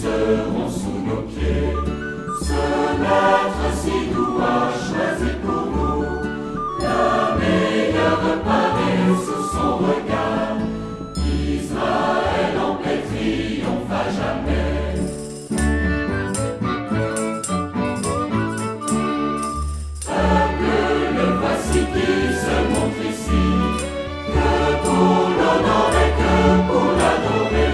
seront sous nos pieds. Ce maître si doux a choisi pour nous la meilleure parée sous son regard. Israël en paix triomphe à jamais. Peuple, le voici qui se montre ici, que pour l'honorer, que pour l'adorer.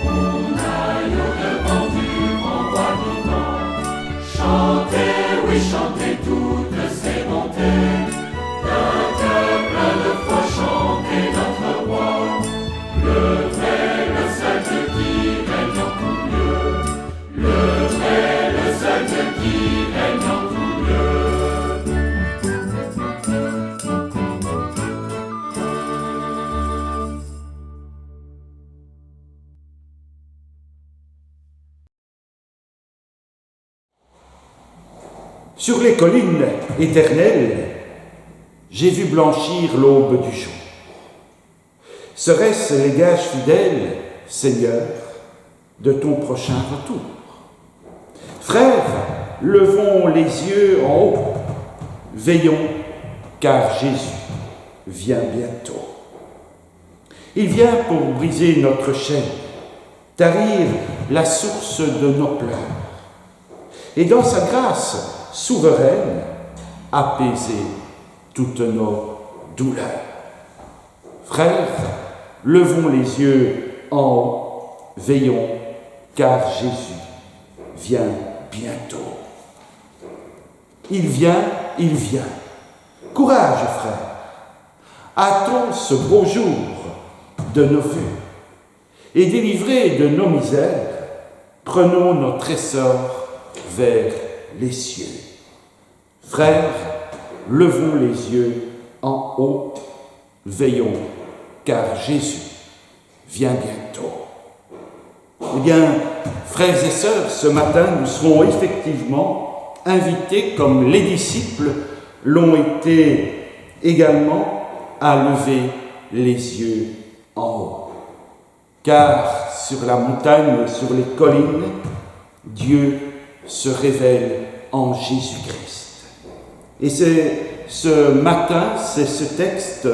On aille au-devant du grand roi vivant, chanter, oui, chanter toutes ses bontés. D'un cœur plein de foi, chanter notre roi, le vrai, le seul Dieu qui règne en tout lieu. Le vrai, le seul Dieu qui règne en tout lieu. Sur les collines éternelles, j'ai vu blanchir l'aube du jour. Serait-ce les gages fidèles, Seigneur, de ton prochain retour? Frères, levons les yeux en haut, veillons, car Jésus vient bientôt. Il vient pour briser notre chaîne, tarir la source de nos pleurs, et dans sa grâce souveraine, apaiser toutes nos douleurs. Frères, levons les yeux en haut, veillons, car Jésus vient bientôt. Il vient, il vient. Courage, frères. Hâtons ce beau jour de nos vues, et délivrés de nos misères, prenons notre essor vers les cieux. Frères, levons les yeux en haut, veillons, car Jésus vient bientôt. Eh bien, frères et sœurs, ce matin, nous serons effectivement invités, comme les disciples l'ont été également, à lever les yeux en haut. Car sur la montagne, sur les collines, Dieu se révèle en Jésus-Christ. Et c'est ce matin, c'est ce texte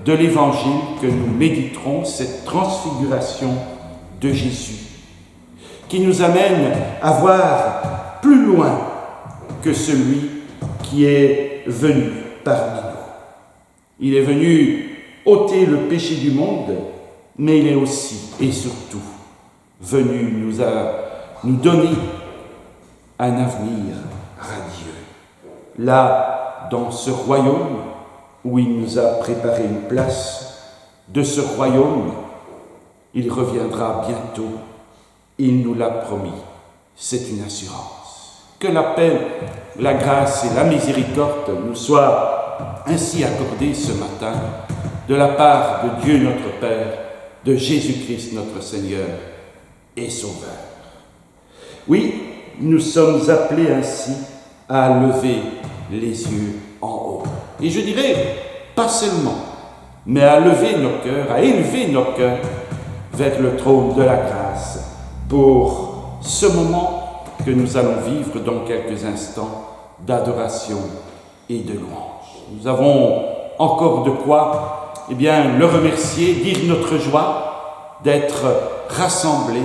de l'Évangile que nous méditerons, cette transfiguration de Jésus, qui nous amène à voir plus loin que celui qui est venu parmi nous. Il est venu ôter le péché du monde, mais il est aussi et surtout venu nous donner un avenir radieux. Là, dans ce royaume où il nous a préparé une place, de ce royaume, il reviendra bientôt. Il nous l'a promis. C'est une assurance. Que la paix, la grâce et la miséricorde nous soient ainsi accordées ce matin de la part de Dieu notre Père, de Jésus-Christ notre Seigneur et Sauveur. Oui, nous sommes appelés ainsi à lever les yeux en haut. Et je dirais, pas seulement, mais à lever nos cœurs, à élever nos cœurs vers le trône de la grâce pour ce moment que nous allons vivre dans quelques instants d'adoration et de louange. Nous avons encore de quoi, le remercier, dire notre joie d'être rassemblés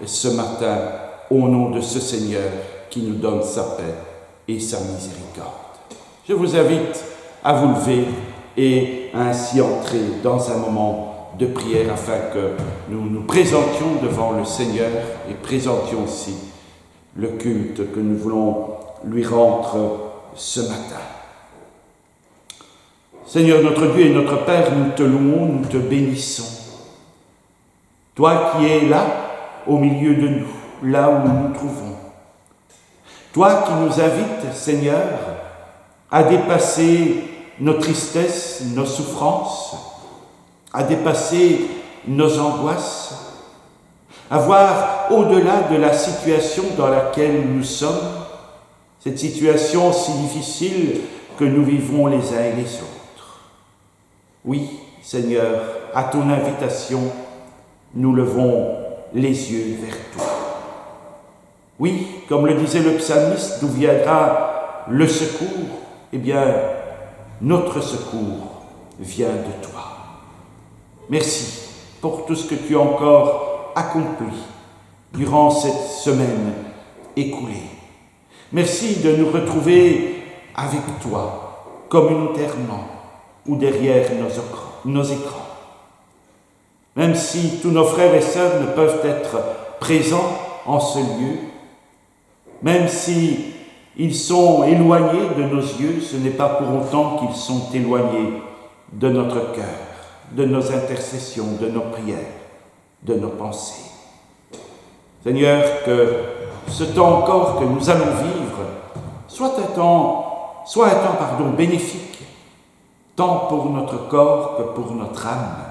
ce matin au nom de ce Seigneur qui nous donne sa paix et sa miséricorde. Je vous invite à vous lever et à ainsi entrer dans un moment de prière afin que nous nous présentions devant le Seigneur et présentions aussi le culte que nous voulons lui rendre ce matin. Seigneur notre Dieu et notre Père, nous te louons, nous te bénissons. Toi qui es là, au milieu de nous, là où nous nous trouvons. Toi qui nous invites, Seigneur, à dépasser nos tristesses, nos souffrances, à dépasser nos angoisses, à voir au-delà de la situation dans laquelle nous sommes, cette situation si difficile que nous vivons les uns et les autres. Oui, Seigneur, à ton invitation, nous levons les yeux vers toi. Oui, comme le disait le psalmiste, d'où viendra le secours? Eh bien, notre secours vient de toi. Merci pour tout ce que tu as encore accompli durant cette semaine écoulée. Merci de nous retrouver avec toi, communautairement ou derrière nos écrans. Même si tous nos frères et sœurs ne peuvent être présents en ce lieu, même si ils sont éloignés de nos yeux, ce n'est pas pour autant qu'ils sont éloignés de notre cœur, de nos intercessions, de nos prières, de nos pensées. Seigneur, que ce temps encore que nous allons vivre soit un temps bénéfique, tant pour notre corps que pour notre âme,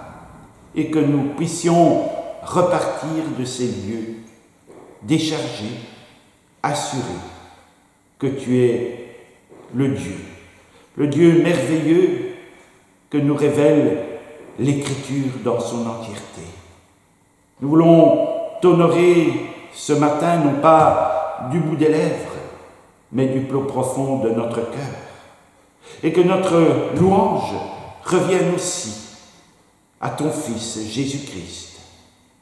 et que nous puissions repartir de ces lieux déchargés, assurés que tu es le Dieu merveilleux que nous révèle l'Écriture dans son entièreté. Nous voulons t'honorer ce matin, non pas du bout des lèvres, mais du plus profond de notre cœur. Et que notre louange revienne aussi à ton Fils Jésus-Christ,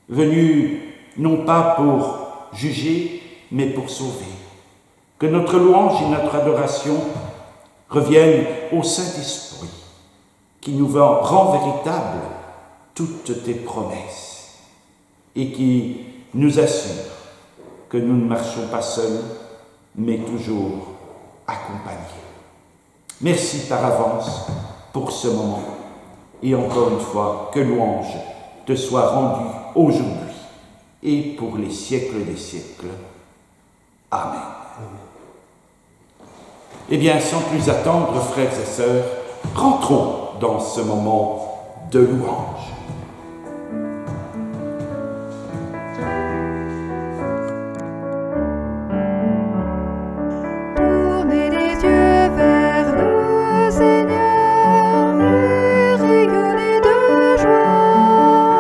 venu non pas pour juger, mais pour sauver. Que notre louange et notre adoration reviennent au Saint-Esprit, qui nous rend véritables toutes tes promesses et qui nous assure que nous ne marchons pas seuls, mais toujours accompagnés. Merci par avance pour ce moment et encore une fois, que louange te soit rendue aujourd'hui et pour les siècles des siècles. Amen. Eh bien, sans plus attendre, frères et sœurs, rentrons dans ce moment de louange. Tournez les yeux vers le Seigneur et rayonnez de joie.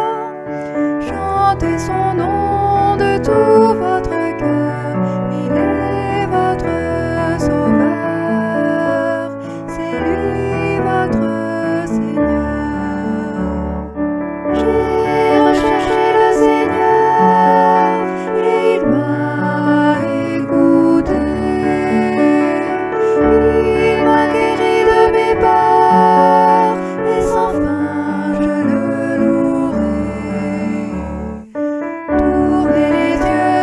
Chantez son nom de tout votre cœur, il est votre Sauveur, c'est lui votre Seigneur. J'ai recherché le Seigneur et il m'a écouté. Il m'a guéri de mes peurs et sans fin je le louerai. Tournez les yeux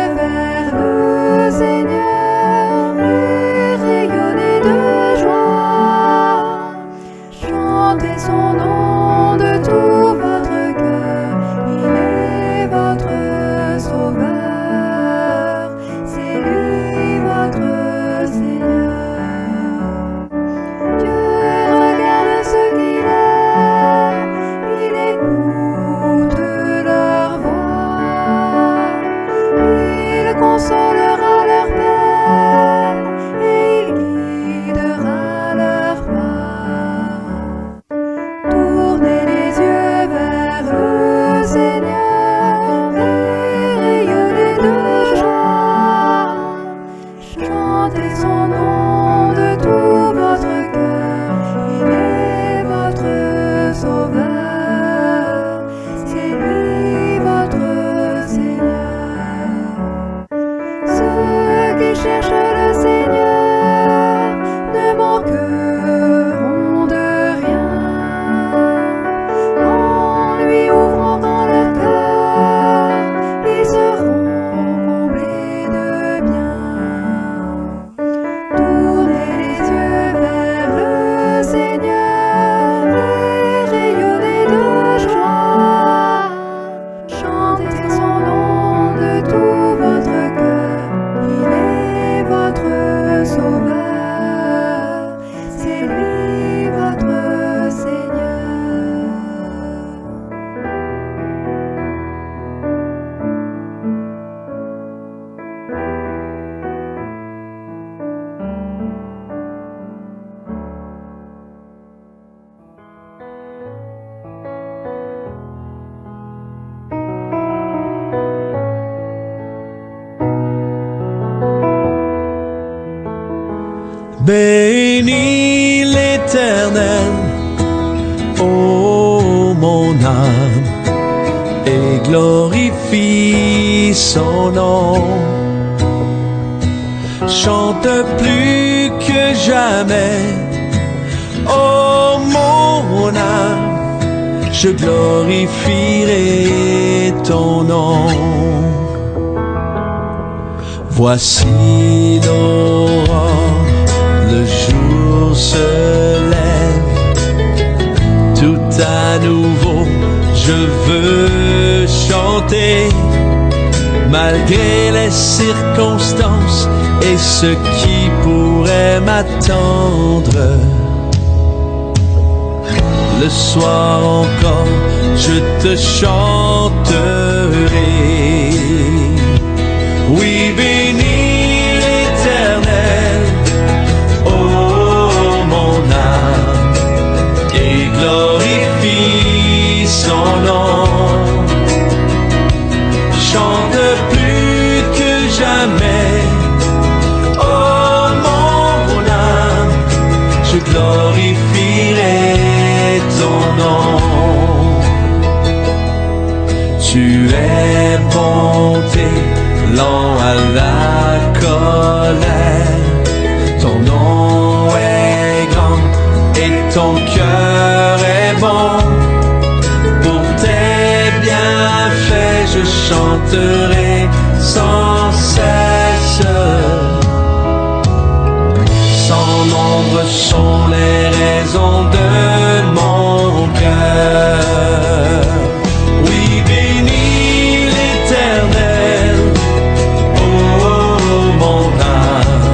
Bénis l'Éternel, ô mon âme, et glorifie son nom. Chante plus que jamais, ô mon âme, je glorifierai ton nom. Voici l'aurore, le jour se lève, tout à nouveau je veux chanter, malgré les circonstances et ce qui pourrait m'attendre. Le soir encore, je te chanterai. Oui, bénis l'Éternel, ô mon âme, et glorifie son nom. Chante plus que jamais, oh mon âme, je glorifierai ton nom. Tu es bonté, lent à la colère, ton nom est grand et ton cœur est bon. Pour tes bienfaits je chanterai sans cesse. Sans nombre sont les raisons de mon cœur. Oui, bénis l'Éternel, ô mon âme,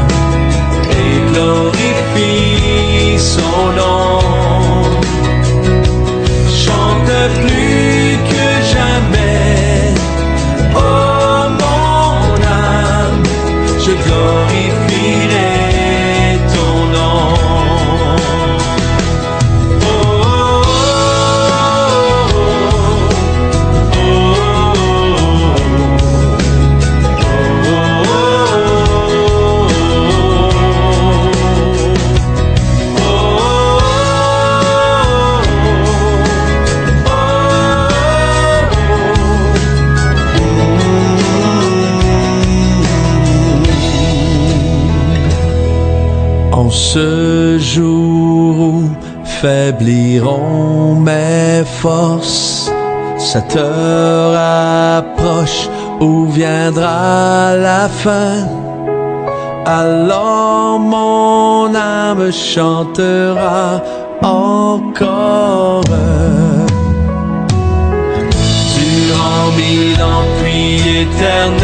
et glorifie son nom. Chante plus que jamais, oh mon âme, je glorifierai ton nom. Oh, oh, oh, en ce jour où faibliront mes forces, cette heure approche où viendra la fin. Alors mon âme chantera encore. Durant 1000 ans puis éternellement.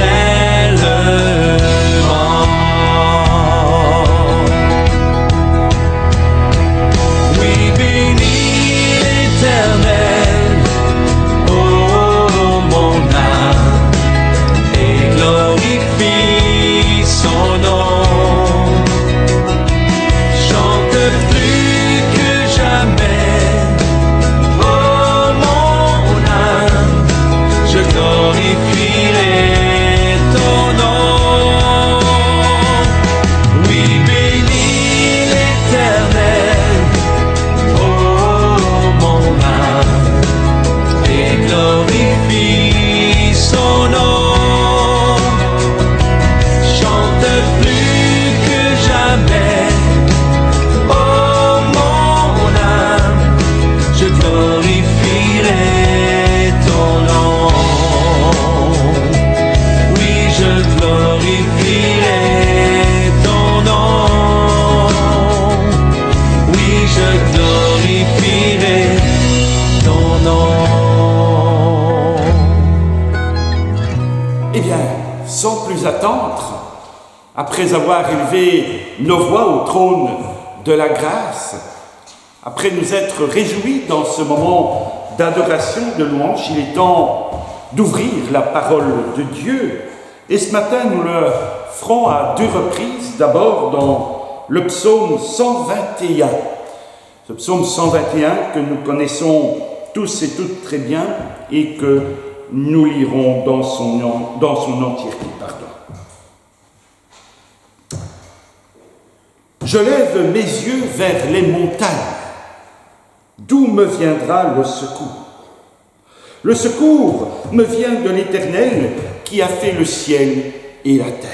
Oui, bénis l'Éternel, ô mon âme, et glorifie son nom. Chante plus que jamais, oh mon âme, je glorifierai ton nom. Oui, bénis l'Éternel, oh mon âme, et glorifie son nom. Chante plus que jamais, oh mon âme, je glorifierai ton nom. Oui, je glorifierai ton nom. Oui, je glorifierai ton nom. Eh bien, sans plus attendre, après avoir élevé nos voix au trône de la grâce, après nous être réjouis dans ce moment d'adoration, de louange, il est temps d'ouvrir la parole de Dieu. Et ce matin, nous le ferons à 2 reprises. D'abord dans le psaume 121. Ce psaume 121 que nous connaissons tous et toutes très bien et que nous lirons dans son entièreté. Je Je lève mes yeux vers les montagnes. D'où me viendra le secours? Le secours me vient de l'Éternel qui a fait le ciel et la terre.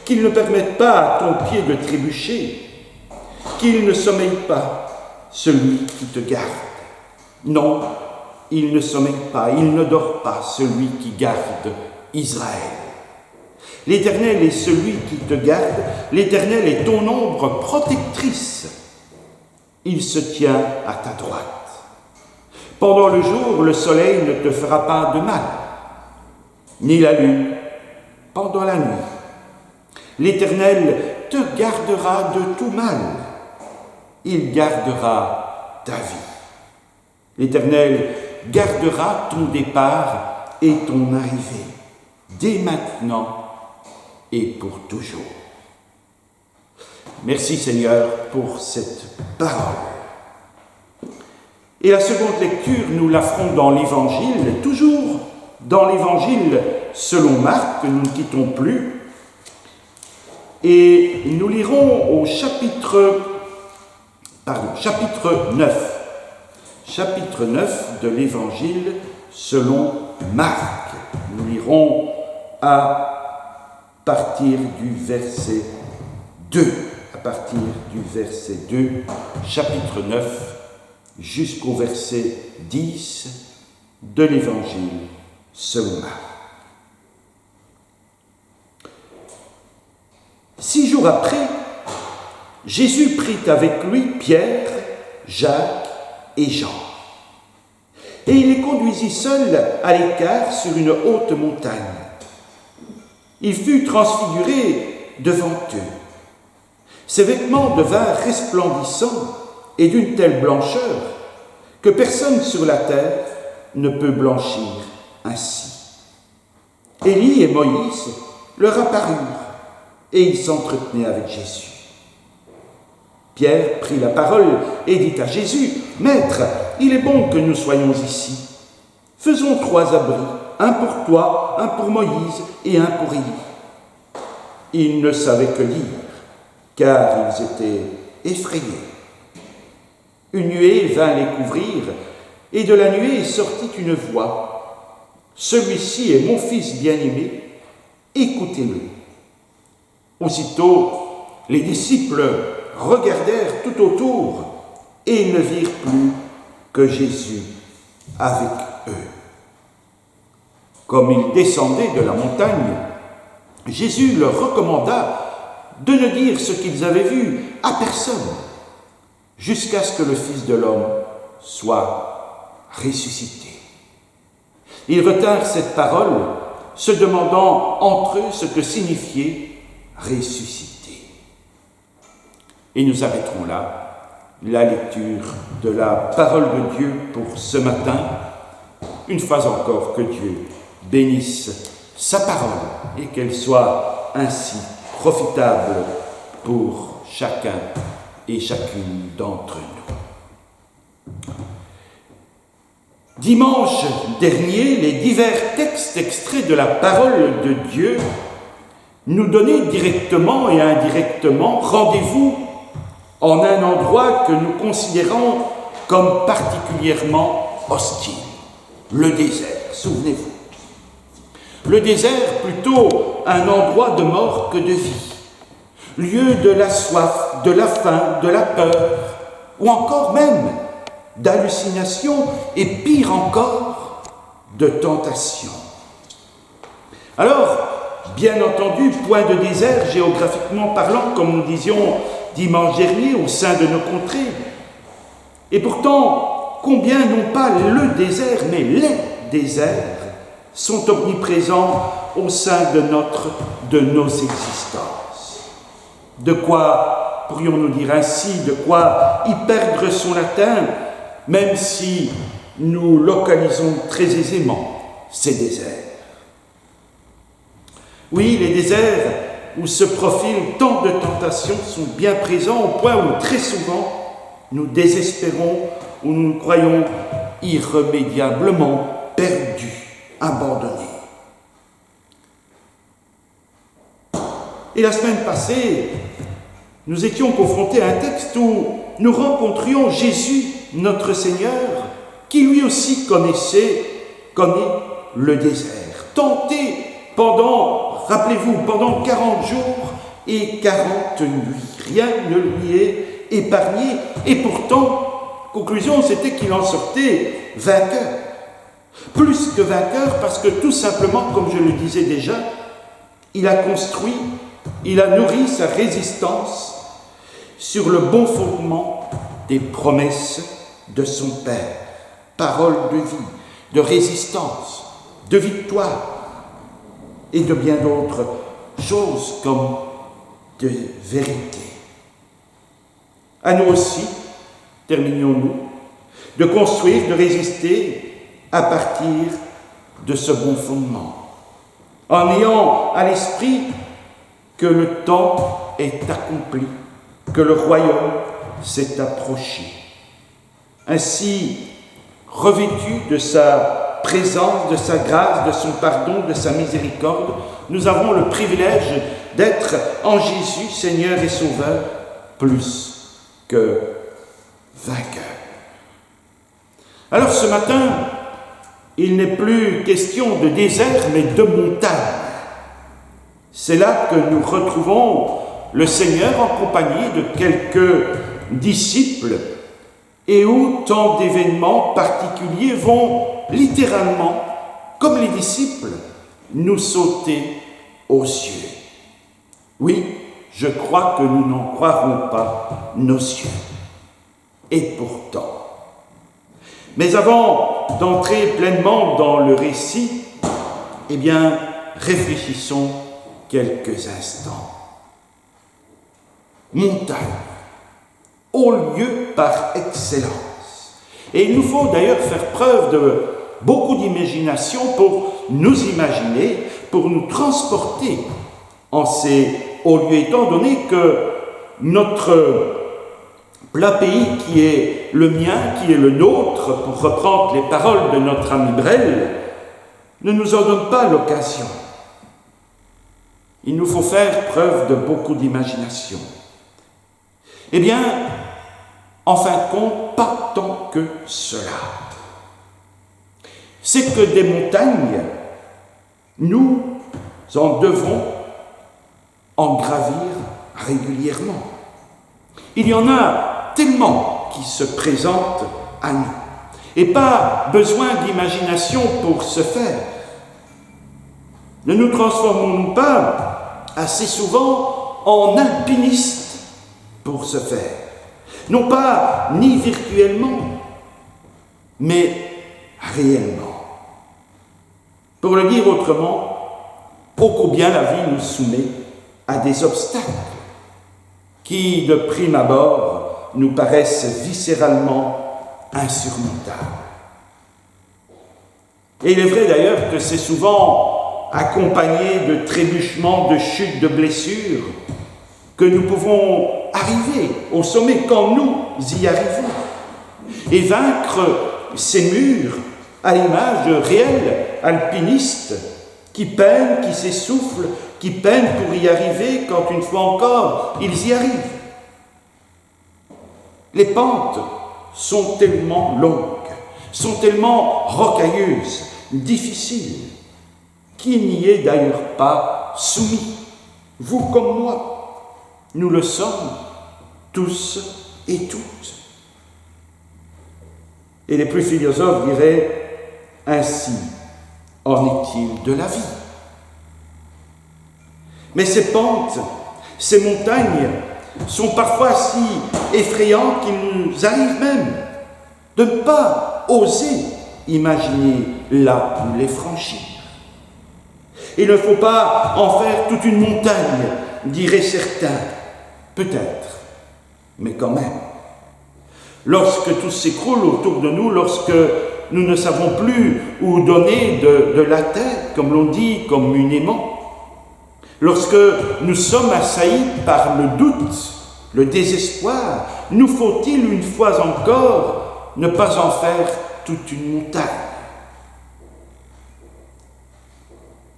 Qu'il ne permette pas à ton pied de trébucher, qu'il ne sommeille pas celui qui te garde. Non, il ne sommeille pas, il ne dort pas celui qui garde Israël. L'Éternel est celui qui te garde, l'Éternel est ton ombre protectrice. Il se tient à ta droite. Pendant le jour, le soleil ne te fera pas de mal, ni la lune pendant la nuit. L'Éternel te gardera de tout mal. Il gardera ta vie. L'Éternel gardera ton départ et ton arrivée, dès maintenant et pour toujours. Merci Seigneur pour cette parole. Et la seconde lecture, nous la ferons dans l'Évangile, toujours dans l'Évangile selon Marc, que nous ne quittons plus. Et nous lirons au chapitre 9. Chapitre 9 de l'Évangile selon Marc. Nous lirons à partir du verset 2. À partir du verset 2, chapitre 9, jusqu'au verset 10 de l'Évangile selon Marc. 6 jours après, Jésus prit avec lui Pierre, Jacques et Jean. Et il les conduisit seuls à l'écart sur une haute montagne. Il fut transfiguré devant eux. Ses vêtements devinrent resplendissants et d'une telle blancheur que personne sur la terre ne peut blanchir ainsi. Élie et Moïse leur apparurent et ils s'entretenaient avec Jésus. Pierre prit la parole et dit à Jésus, « Maître, il est bon que nous soyons ici. Faisons 3 abris, un pour toi, un pour Moïse et un pour Élie. » Ils ne savaient que lire, car ils étaient effrayés. Une nuée vint les couvrir, et de la nuée sortit une voix. « Celui-ci est mon fils bien-aimé, écoutez-le. » Aussitôt, les disciples regardèrent tout autour, et ils ne virent plus que Jésus avec eux. Comme ils descendaient de la montagne, Jésus leur recommanda de ne dire ce qu'ils avaient vu à personne, jusqu'à ce que le Fils de l'homme soit ressuscité. Ils retinrent cette parole, se demandant entre eux ce que signifiait ressuscité. Et nous arrêterons là la lecture de la parole de Dieu pour ce matin. Une fois encore, que Dieu bénisse sa parole et qu'elle soit ainsi profitable pour chacun et chacune d'entre nous. Dimanche dernier, les divers textes extraits de la parole de Dieu nous donnaient directement et indirectement rendez-vous en un endroit que nous considérons comme particulièrement hostile, le désert, souvenez-vous. Le désert, plutôt un endroit de mort que de vie, lieu de la soif, de la faim, de la peur, ou encore même d'hallucination et pire encore, de tentation. Alors, bien entendu, point de désert géographiquement parlant, comme nous disions dimanche dernier au sein de nos contrées. Et pourtant, combien non pas le désert, mais les déserts sont omniprésents au sein de nos existences. De quoi, pourrions-nous dire ainsi, de quoi y perdre son latin, même si nous localisons très aisément ces déserts. Oui, les déserts où se profilent tant de tentations sont bien présents au point où très souvent nous désespérons, où nous nous croyons irrémédiablement perdus, abandonnés. Et la semaine passée, nous étions confrontés à un texte où nous rencontrions Jésus, notre Seigneur, qui lui aussi connaît le désert, tenté rappelez-vous, pendant 40 jours et 40 nuits. Rien ne lui est épargné, et pourtant, conclusion, c'était qu'il en sortait vainqueur. Plus que vainqueur, parce que tout simplement, comme je le disais déjà, il a nourri sa résistance sur le bon fondement des promesses de son Père. Parole de vie, de résistance, de victoire et de bien d'autres choses comme de vérité. À nous aussi, terminons-nous, de construire, de résister à partir de ce bon fondement, en ayant à l'esprit que le temps est accompli, que le royaume s'est approché. Ainsi, revêtu de sa présence, de sa grâce, de son pardon, de sa miséricorde, nous avons le privilège d'être en Jésus, Seigneur et Sauveur, plus que vainqueur. Alors ce matin, il n'est plus question de désert, mais de montagne. C'est là que nous retrouvons le Seigneur en compagnie de quelques disciples et où tant d'événements particuliers vont littéralement, comme les disciples, nous sauter aux yeux. Oui, je crois que nous n'en croirons pas nos yeux. Et pourtant. Mais avant d'entrer pleinement dans le récit, eh bien, réfléchissons quelques instants. Montagne, haut lieu par excellence. Et il nous faut d'ailleurs faire preuve de beaucoup d'imagination pour nous imaginer, pour nous transporter en ces hauts lieux, étant donné que notre plat pays qui est le mien, qui est le nôtre, pour reprendre les paroles de notre ami Brel, ne nous en donne pas l'occasion. Il nous faut faire preuve de beaucoup d'imagination. Eh bien, en fin de compte, pas tant que cela. C'est que des montagnes, nous en devons en gravir régulièrement. Il y en a tellement qui se présentent à nous. Et pas besoin d'imagination pour ce faire. Ne nous transformons-nous pas assez souvent en alpinistes pour ce faire. Non pas ni virtuellement, mais réellement. Pour le dire autrement, ô combien la vie nous soumet à des obstacles qui, de prime abord, nous paraissent viscéralement insurmontables. Et il est vrai d'ailleurs que c'est souvent accompagné de trébuchements, de chutes, de blessures, que nous pouvons arriver au sommet quand nous y arrivons. Et vaincre ces murs à l'image réelle alpiniste qui peinent, qui s'essoufflent, qui peinent pour y arriver quand une fois encore ils y arrivent. Les pentes sont tellement longues, sont tellement rocailleuses, difficiles, qu'il n'y est d'ailleurs pas soumis. Vous comme moi, nous le sommes tous et toutes. Et les plus philosophes diraient ainsi en est-il de la vie. Mais ces pentes, ces montagnes sont parfois si effrayantes qu'il nous arrive même de ne pas oser imaginer là où les franchir. Il ne faut pas en faire toute une montagne, diraient certains. Peut-être, mais quand même. Lorsque tout s'écroule autour de nous, lorsque nous ne savons plus où donner de la tête, comme l'on dit communément, lorsque nous sommes assaillis par le doute, le désespoir, nous faut-il une fois encore ne pas en faire toute une montagne?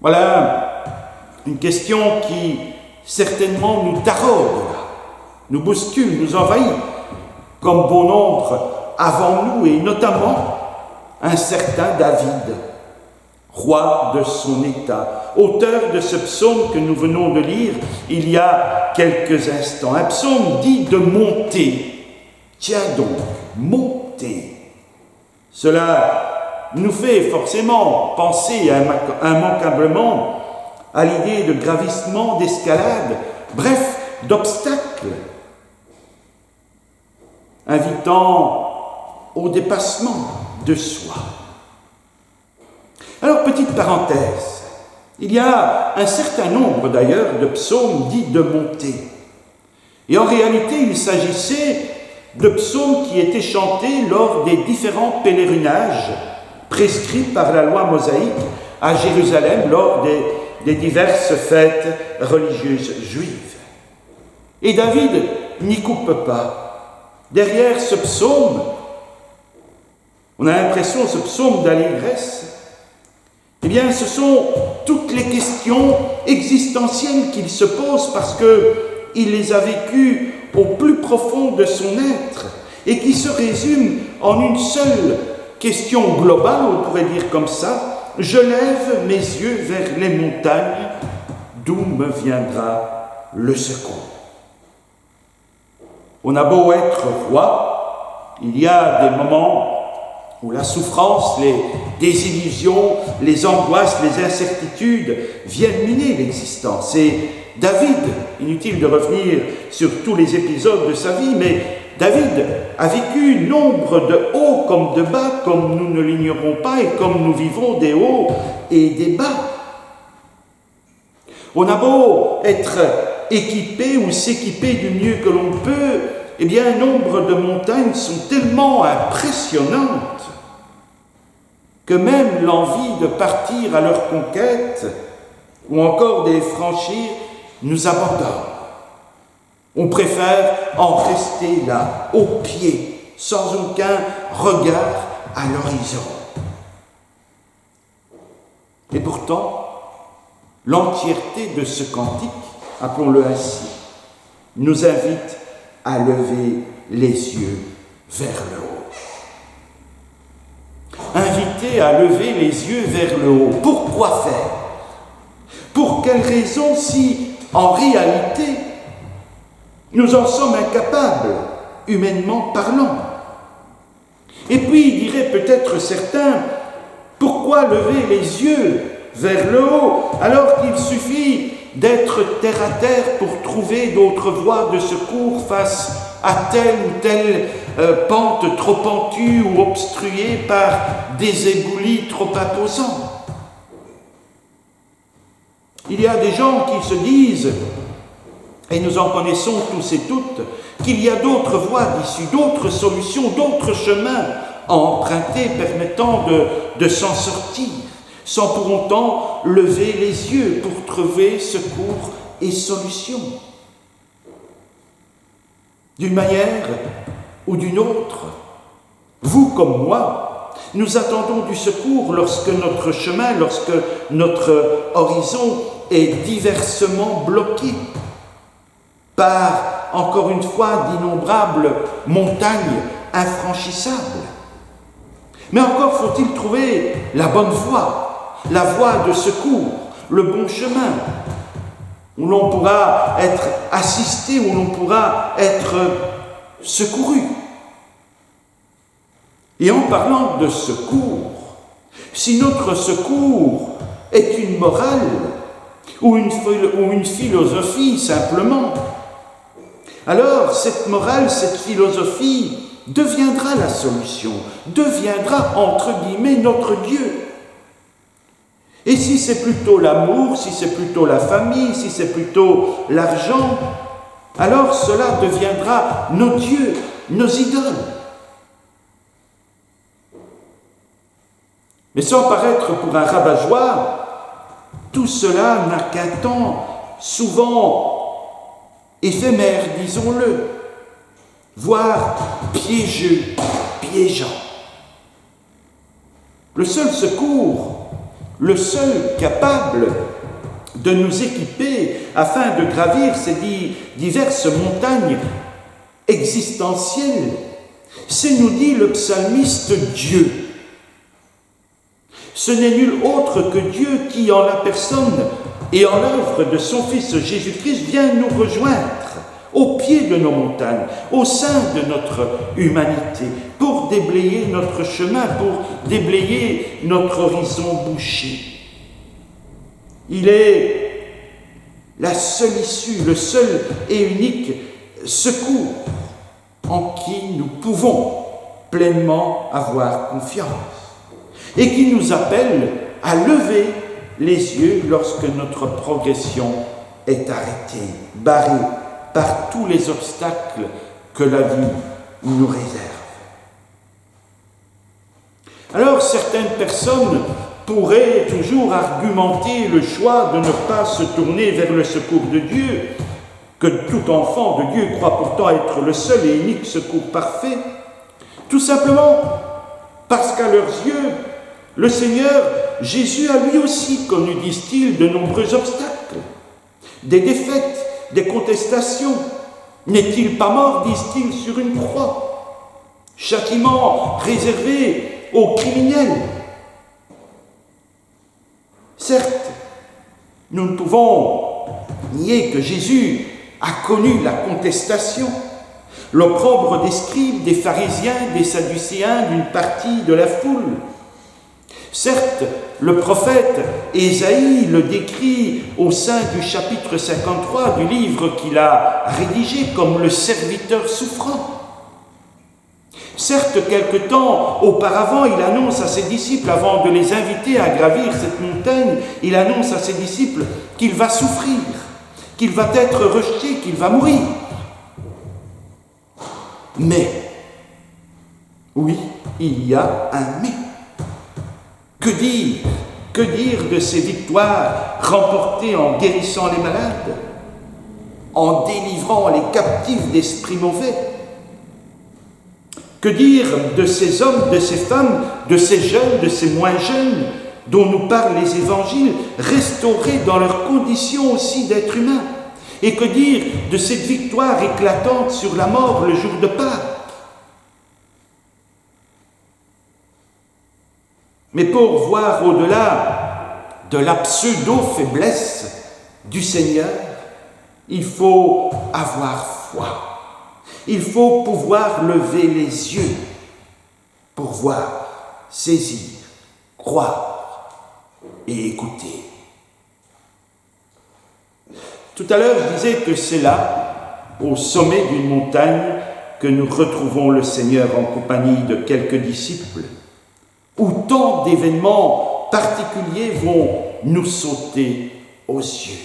Voilà une question qui certainement nous taraude nous bouscule, nous envahit, comme bon nombre avant nous, et notamment un certain David, roi de son État, auteur de ce psaume que nous venons de lire il y a quelques instants. Un psaume dit de monter. Tiens donc, monter. Cela nous fait forcément penser immanquablement à l'idée de gravissement, d'escalade, bref, d'obstacles, invitant au dépassement de soi. Alors, petite parenthèse, il y a un certain nombre d'ailleurs de psaumes dits de montée. Et en réalité, il s'agissait de psaumes qui étaient chantés lors des différents pèlerinages prescrits par la loi mosaïque à Jérusalem lors des diverses fêtes religieuses juives. Et David n'y coupe pas. Derrière ce psaume, on a l'impression, ce psaume d'allégresse, eh bien, ce sont toutes les questions existentielles qu'il se pose parce qu'il les a vécues au plus profond de son être et qui se résument en une seule question globale, on pourrait dire comme ça: je lève mes yeux vers les montagnes, d'où me viendra le secours. On a beau être roi, il y a des moments où la souffrance, les désillusions, les angoisses, les incertitudes viennent miner l'existence. Et David, inutile de revenir sur tous les épisodes de sa vie, mais David a vécu nombre de hauts comme de bas, comme nous ne l'ignorons pas, et comme nous vivons des hauts et des bas. On a beau être équipé ou s'équiper du mieux que l'on peut, eh bien, nombre de montagnes sont tellement impressionnantes que même l'envie de partir à leur conquête ou encore de les franchir nous abandonne. On préfère en rester là, au pied, sans aucun regard à l'horizon. Et pourtant, l'entièreté de ce cantique, appelons-le ainsi, nous invite à lever les yeux vers le haut. Invité à lever les yeux vers le haut. Pourquoi faire? Pour quelle raison si, en réalité, nous en sommes incapables, humainement parlant? Et puis, diraient peut-être certains, pourquoi lever les yeux vers le haut alors qu'il suffit d'être terre à terre pour trouver d'autres voies de secours face à telle ou telle pente trop pentue ou obstruée par des éboulis trop imposants? Il y a des gens qui se disent, et nous en connaissons tous et toutes, qu'il y a d'autres voies d'issue, d'autres solutions, d'autres chemins à emprunter permettant de s'en sortir, sans pour autant lever les yeux pour trouver secours et solution. D'une manière ou d'une autre, vous comme moi, nous attendons du secours lorsque notre chemin, lorsque notre horizon est diversement bloqué par, encore une fois, d'innombrables montagnes infranchissables. Mais encore faut-il trouver la bonne voie, la voie de secours, le bon chemin, où l'on pourra être assisté, où l'on pourra être secouru. Et en parlant de secours, si notre secours est une morale ou une philosophie simplement, alors cette morale, cette philosophie deviendra la solution, deviendra entre guillemets notre Dieu. Et si c'est plutôt l'amour, si c'est plutôt la famille, si c'est plutôt l'argent, alors cela deviendra nos dieux, nos idoles. Mais sans paraître pour un rabat-joie, tout cela n'a qu'un temps souvent éphémère, disons-le, voire piégeux, piégeant. Le seul secours, le seul capable de nous équiper afin de gravir ces diverses montagnes existentielles. C'est, nous dit le psalmiste, Dieu. Ce n'est nul autre que Dieu qui, en la personne et en l'œuvre de son Fils Jésus-Christ, vient nous rejoindre au pied de nos montagnes, au sein de notre humanité, pour déblayer notre chemin, pour déblayer notre horizon bouché. Il est la seule issue, le seul et unique secours en qui nous pouvons pleinement avoir confiance et qui nous appelle à lever les yeux lorsque notre progression est arrêtée, barrée par tous les obstacles que la vie nous réserve. Alors certaines personnes pourraient toujours argumenter le choix de ne pas se tourner vers le secours de Dieu, que tout enfant de Dieu croit pourtant être le seul et unique secours parfait, tout simplement parce qu'à leurs yeux, le Seigneur Jésus a lui aussi connu, disent-ils, de nombreux obstacles, des défaites, des contestations. N'est-il pas mort, disent-ils, sur une croix? Châtiment réservé aux criminels. Certes, nous ne pouvons nier que Jésus a connu la contestation, l'opprobre des scribes, des pharisiens, des sadducéens, d'une partie de la foule. Certes, le prophète Ésaïe le décrit au sein du chapitre 53 du livre qu'il a rédigé comme le serviteur souffrant. Certes, quelque temps auparavant, il annonce à ses disciples, avant de les inviter à gravir cette montagne, il annonce à ses disciples qu'il va souffrir, qu'il va être rejeté, qu'il va mourir. Mais, oui, il y a un mais. Que dire de ces victoires remportées en guérissant les malades, en délivrant les captifs d'esprits mauvais? Que dire de ces hommes, de ces femmes, de ces jeunes, de ces moins jeunes, dont nous parlent les évangiles, restaurés dans leur condition aussi d'être humains? Et que dire de cette victoire éclatante sur la mort le jour de Pâques? Mais pour voir au-delà de la pseudo-faiblesse du Seigneur, il faut avoir foi. Il faut pouvoir lever les yeux pour voir, saisir, croire et écouter. Tout à l'heure, je disais que c'est là, au sommet d'une montagne, que nous retrouvons le Seigneur en compagnie de quelques disciples, où tant d'événements particuliers vont nous sauter aux yeux.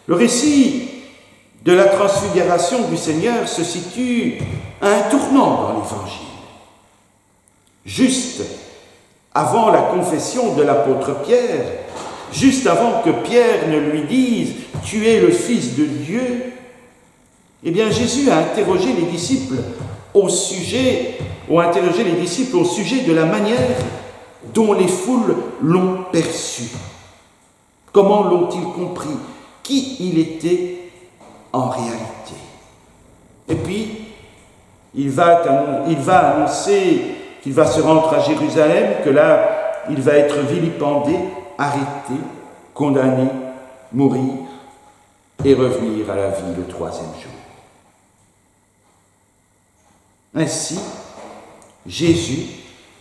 Le récit de la transfiguration du Seigneur se situe à un tournant dans l'Évangile. Juste avant la confession de l'apôtre Pierre, juste avant que Pierre ne lui dise « Tu es le Fils de Dieu », eh bien Jésus a interrogé les disciples au sujet de la manière dont les foules l'ont perçu. Comment l'ont-ils compris? Qui il était en réalité? Et puis, il va annoncer qu'il va se rendre à Jérusalem, que là, il va être vilipendé, arrêté, condamné, mourir et revenir à la vie le troisième jour. Ainsi, Jésus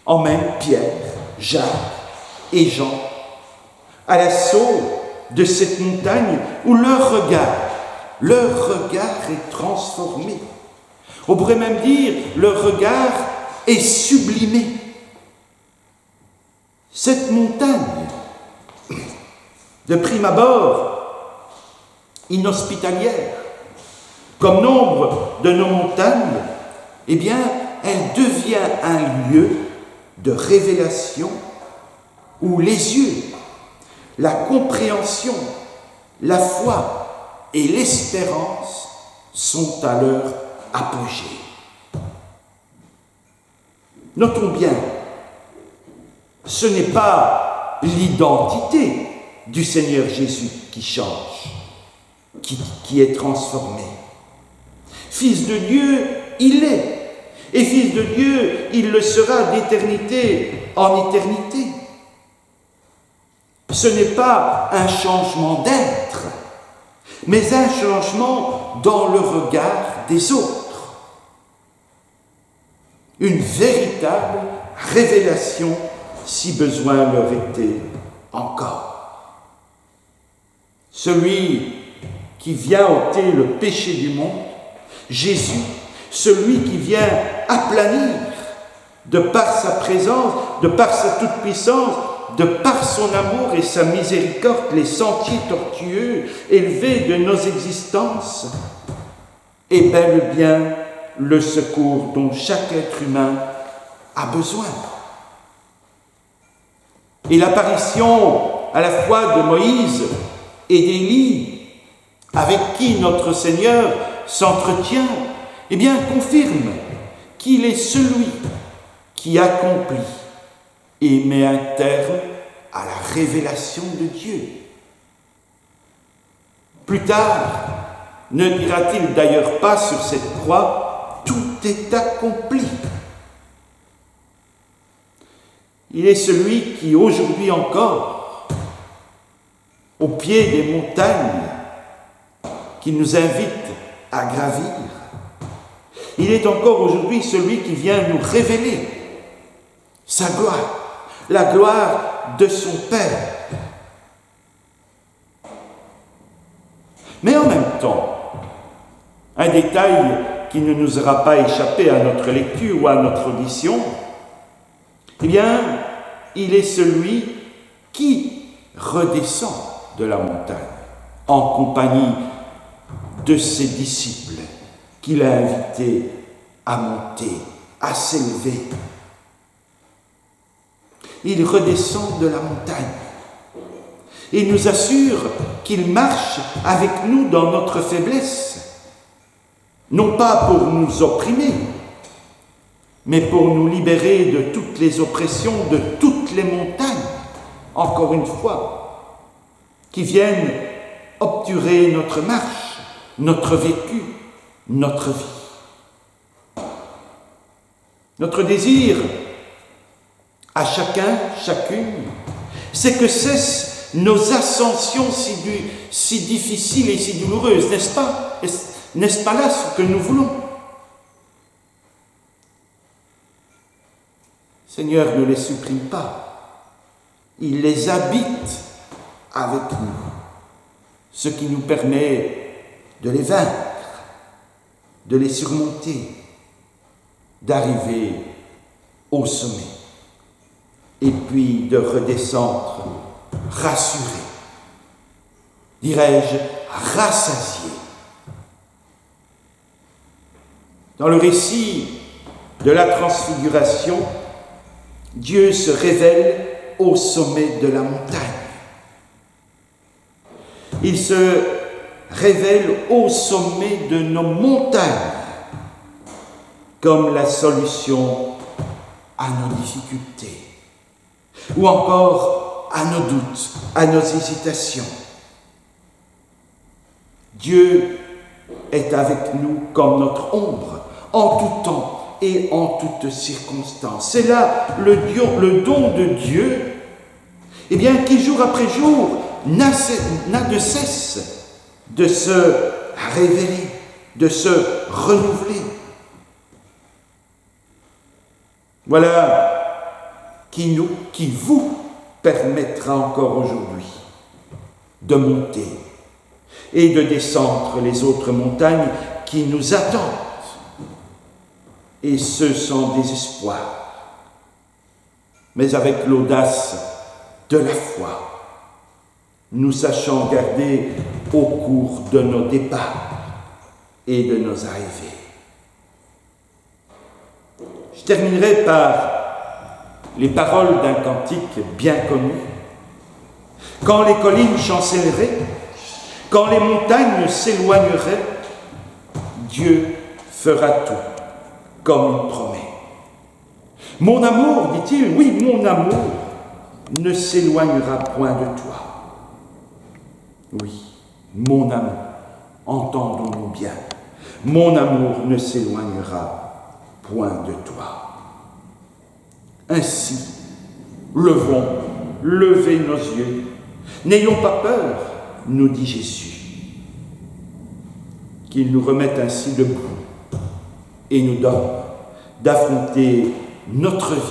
emmène Pierre, Jacques et Jean à l'assaut de cette montagne où leur regard est transformé. On pourrait même dire, leur regard est sublimé. Cette montagne, de prime abord, inhospitalière, comme nombre de nos montagnes, eh bien, elle devient un lieu de révélation où les yeux, la compréhension, la foi et l'espérance sont à leur apogée. Notons bien, ce n'est pas l'identité du Seigneur Jésus qui change, qui est transformé. Fils de Dieu, il est. Et fils de Dieu, il le sera d'éternité en éternité. Ce n'est pas un changement d'être, mais un changement dans le regard des autres. Une véritable révélation, si besoin leur était encore. Celui qui vient ôter le péché du monde, Jésus, celui qui vient aplanir, de par sa présence, de par sa toute-puissance, de par son amour et sa miséricorde, les sentiers tortueux, élevés de nos existences, est bel et bien le secours dont chaque être humain a besoin. Et l'apparition à la fois de Moïse et d'Élie, avec qui notre Seigneur s'entretient, eh bien, confirme qu'il est celui qui accomplit et met un terme à la révélation de Dieu. Plus tard, ne dira-t-il d'ailleurs pas sur cette croix, tout est accompli. Il est celui qui, aujourd'hui encore, au pied des montagnes, qui nous invite à gravir, il est encore aujourd'hui celui qui vient nous révéler sa gloire, la gloire de son Père. Mais en même temps, un détail qui ne nous aura pas échappé à notre lecture ou à notre audition, eh bien, il est celui qui redescend de la montagne en compagnie de ses disciples qu'il a invités à monter, à s'élever. Il redescend de la montagne. Il nous assure qu'il marche avec nous dans notre faiblesse, non pas pour nous opprimer, mais pour nous libérer de toutes les oppressions, de toutes les montagnes, encore une fois, qui viennent obturer notre marche, notre vécu, notre vie. Notre désir, à chacun, chacune, c'est que cessent nos ascensions si difficiles et si douloureuses, n'est-ce pas? N'est-ce pas là ce que nous voulons? Seigneur ne les supprime pas, il les habite avec nous, ce qui nous permet de les vaincre, de les surmonter, d'arriver au sommet, et puis de redescendre rassuré, dirais-je, rassasié. Dans le récit de la transfiguration, Dieu se révèle au sommet de la montagne. Il se révèle au sommet de nos montagnes comme la solution à nos difficultés ou encore à nos doutes, à nos hésitations. Dieu est avec nous comme notre ombre en tout temps et en toutes circonstances. C'est là le don de Dieu, eh bien, qui jour après jour n'a de cesse de se révéler, de se renouveler. Voilà qui vous permettra encore aujourd'hui de monter et de descendre les autres montagnes qui nous attendent, et ce sans désespoir, mais avec l'audace de la foi, nous sachant garder au cours de nos départs et de nos arrivées. Je terminerai par les paroles d'un cantique bien connu. Quand les collines chancelleraient, quand les montagnes s'éloigneraient, Dieu fera tout comme il promet. Mon amour, dit-il, oui, mon amour ne s'éloignera point de toi. Oui, mon amour, entendons-nous bien, mon amour ne s'éloignera point de toi. Ainsi, levez nos yeux, n'ayons pas peur, nous dit Jésus, qu'il nous remette ainsi debout et nous donne d'affronter notre vie,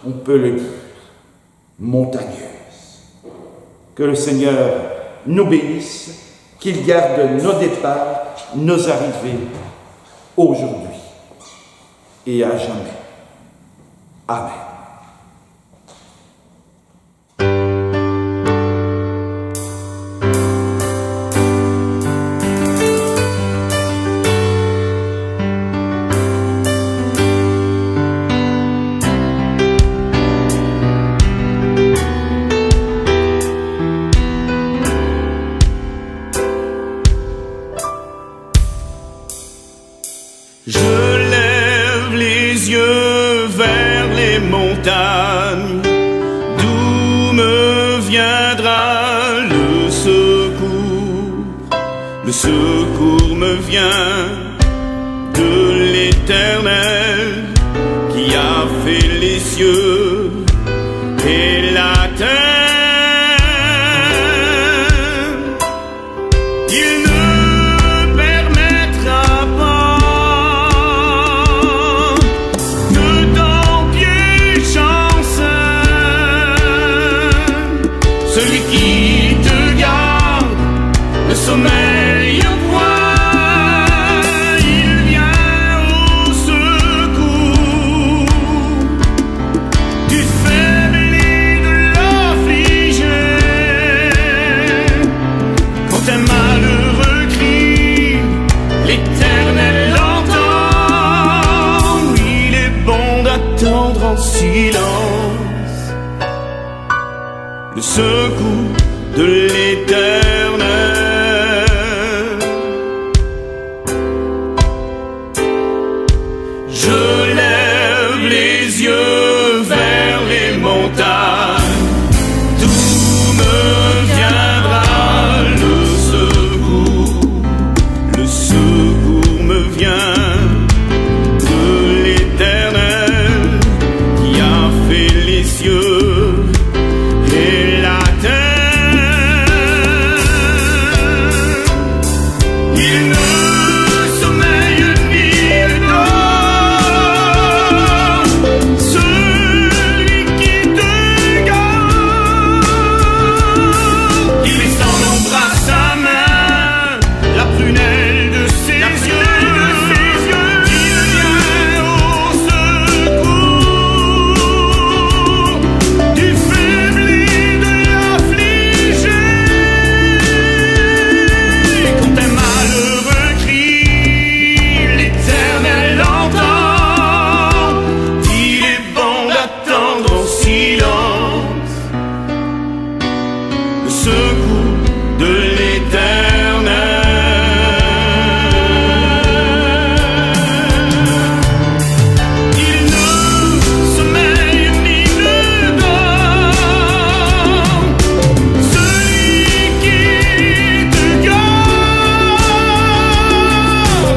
on peut le dire, montagneuse. Que le Seigneur nous bénisse, qu'il garde nos départs, nos arrivées, aujourd'hui et à jamais. Amen. Je lève les yeux vers les montagnes, d'où me viendra le secours. Le secours me vient de l'Éternel qui a fait les cieux et la terre. Il ne permettra pas celui qui te garde le sommeil au point, il vient au secours du faible et de l'affligé. Quand un malheureux crie, l'Éternel l'entend. Il est bon d'attendre en silence le secours de l'Éternel. Je lève les yeux vers les montagnes, d'où me viendra le secours. Le secours me vient de l'Éternel qui a fait les cieux et la terre. Il ne sommeille ni ne dort, celui qui te garde. Il est sans l'ombre à sa main, la prunelle de ses yeux. Il vient au secours du faible et de l'affligé. Quand un malheureux crie, l'Éternel l'entend. Il est bon d'attendre en silence le secours de l'Éternel. Il ne sommeille ni ne dort, celui qui te garde.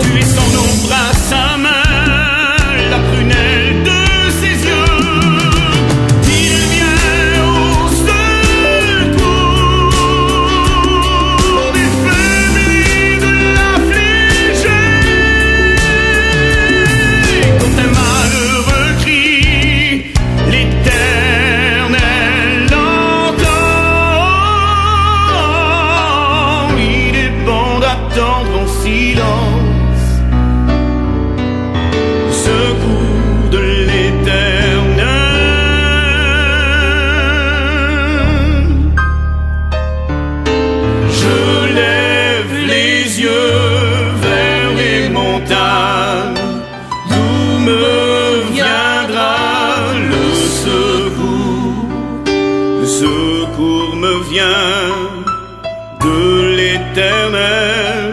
Tu es son ombre à sa main, la prunelle de ses yeux. Il vient au secours du faible et de l'affligé. Quand un malheureux crie, l'Éternel l'entend. Il est bon d'attendre en silence le secours de l'Éternel. Je lève les yeux vers les montagnes, d'où me viendra le secours. Le secours me vient de l'Éternel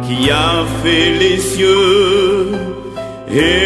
qui a fait les cieux et